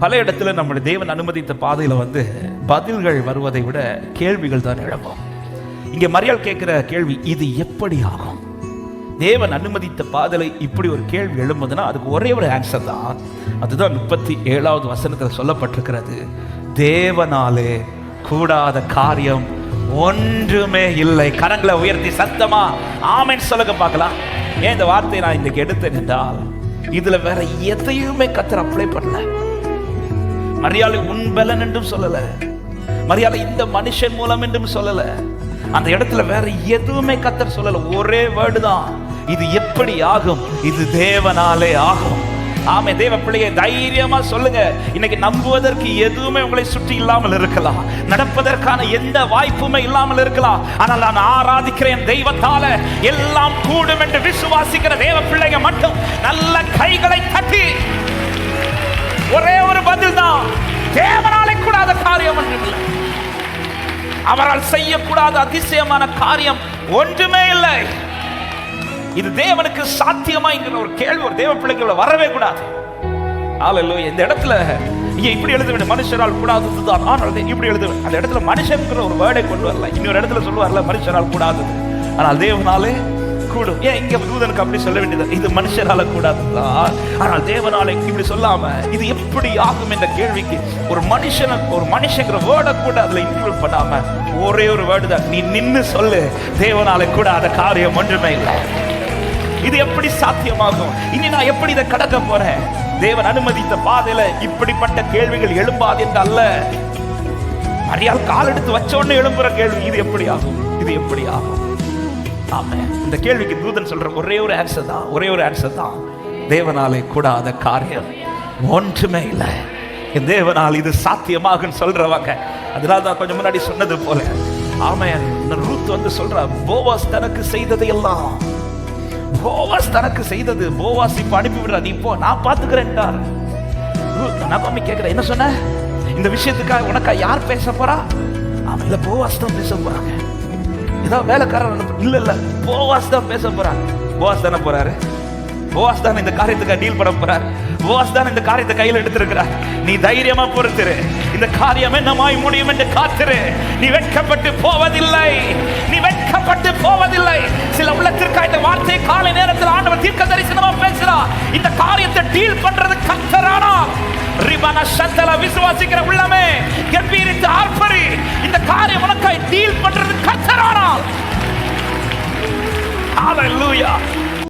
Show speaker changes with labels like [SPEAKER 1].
[SPEAKER 1] பல இடத்துல நம்முடைய தேவன் அனுமதித்த பாதையில பதில்கள் வருவதை விட கேள்விகள் தான் எழும்பும். இங்கே மரியாள் கேட்கிற கேள்வி, இது எப்படி ஆகும்? தேவன் அனுமதித்த பாதையில இப்படி ஒரு கேள்வி எழும்புதுன்னா அதுக்கு ஒரே ஒரு ஆன்சர் தான். அதுதான் 37வது வசனத்தில் சொல்லப்பட்டிருக்கிறது. தேவனாலே கூடாத காரியம் ஒன்றுமே இல்லை. கரங்களை உயர்த்தி சத்தமா ஆமென் சொல்லுங்க பார்க்கலாம். ஏன் இந்த வார்த்தையை நான் இன்னைக்கு எடுத்தேன் என்றால், இதுல வேற எதையுமே கர்த்தர் அப்ளை பண்ணல. மரியாதை உன் பலன் என்றும் சொல்லல, மரியாதை இந்த மனுஷன் மூலம் என்றும் சொல்லல. அந்த இடத்துல வேற எதுவுமே கர்த்தர் சொல்லல. ஒரே வேர்டு தான், இது எப்படி ஆகும்? இது தேவனாலே ஆகும். ஆமே, தேவ பிள்ளையை தைரியமா சொல்லுங்க. இன்னைக்கு நம்புவதற்கு எதுவுமே உங்களை சுற்றி இல்லாமல் இருக்கலாம், நடப்பதற்கான எந்த வாய்ப்புமே இல்லாமல் இருக்கலாம். ஆனால் நான் ஆராதிக்கிறேன் தெய்வத்தால எல்லாம் கூடும் என்று விசுவாசிக்கிற தேவ பிள்ளைங்க மட்டும் நல்ல கைகளை தட்டி ஒரே ஒரு பதில் தான், தேவனாலே கூடாத காரியம் ஒன்றுமில்லை. அவரால் செய்யக்கூடாத அதிசயமான காரியம் ஒன்றுமே இல்லை. இது தேவனுக்கு சாத்தியமாங்கிற ஒரு கேள்வி ஒரு தேவ பிள்ளைக்குள்ள வரவே கூடாது. ஹல்லேலூயா. இந்த இடத்துல இங்க இப்படி எழுத வேண்டும், மனுஷரால் கூடாதது தான். ஆனால் இப்படி எழுத அந்த இடத்துல மனுஷன்கிற ஒரு வேர்டை கொண்டு வரல. இன்னொரு இடத்துல சொல்லுவார்ல, மனுஷரால் கூடாதது ஆனால் தேவனாலே கூடும். ஏன் இங்க தூதனுக்கு அப்படி சொல்ல வேண்டியது, இது மனுஷரால கூடாதுதான் ஆனால் தேவனாலே இப்படி சொல்லாம இது எப்படி ஆகும் என்ற கேள்விக்கு ஒரு மனுஷங்கிற வேர்டை கூட அதுல இன்க்ளூட் பண்ணாம ஒரே ஒரு வேர்டு தான், நீ நின்னு சொல்லு, தேவனாலே கூடாத காரியம் ஒன்றுமே இல்லை. இது எப்படி சாத்தியமாகும்? இனி நான் எப்படி இதை கடக்க போறேன்? தேவன் அனுமதித்த பாதையில இப்படிப்பட்ட கேள்விகள் எழும்பாது என்று அல்ல. மரியாள் கால் எடுத்து வச்ச உடனே எழும்புற கேள்வி, இது எப்படி ஆகும்? இது எப்படி ஆகும்? ஆமே, இந்த கேள்விக்கு தூதன் சொல்ற ஒரே ஒரு ஆன்சர் தான், தேவனாலே கூடாத காரியம் ஒன்றுமே இல்லை. தேவனால் இது சாத்தியமாகும் சொல்றவங்க. அதனால்தான் கொஞ்சம் முன்னாடி சொன்னது போல, ஆமென், ரூத் சொல்ற, போவாஸ் தனக்கு செய்தது எல்லாம் போவாஸ் தனக்கு செய்தது போவாஸ் இப்ப அனுப்பி விடுறாரு, இப்போ நான் பாத்துக்கிறேன். நகோமி கேட்கிறேன், என்ன சொன்ன? இந்த விஷயத்துக்காக உனக்கா யார் பேச போறா? ஆமா, இல்ல போவாஸ் தான் பேச போறாங்க. ஏதாவது வேலைக்காரர் இல்ல போவாஸ் தான் பேச போறாங்க. போவாஸ் தானே போறாரு, போவாஸ் தான் இந்த காரியத்துக்கு டீல் பண்ண போறாரு, போவாஸ் தான் இந்த காரியத்தை கையில் எடுத்திருக்கிறார். நீ தைரியமா பொறுத்திரு, இந்த காரியம் என்னமாய் முடியும் என்று காத்திரு. நீ வெட்கப்பட்டு போவதில்லை, நீ வெட்கப்பட்டு போவதில்லை. சில உள்ளத்திற்காக இந்த வார்த்தை காலை நேரத்தில் ஆண்டவர் தீர்க்க தரிசனமா பேசுறார். இந்த காரியத்தை டீல் பண்றது கர்த்தரானா ரிபன சத்தல விசுவாசிக்கிற உள்ளமே கம்பீரித்து ஆர்ப்பரி. இந்த காரியம் உனக்காய் டீல் பண்றது கர்த்தரானா. ஹalleluya.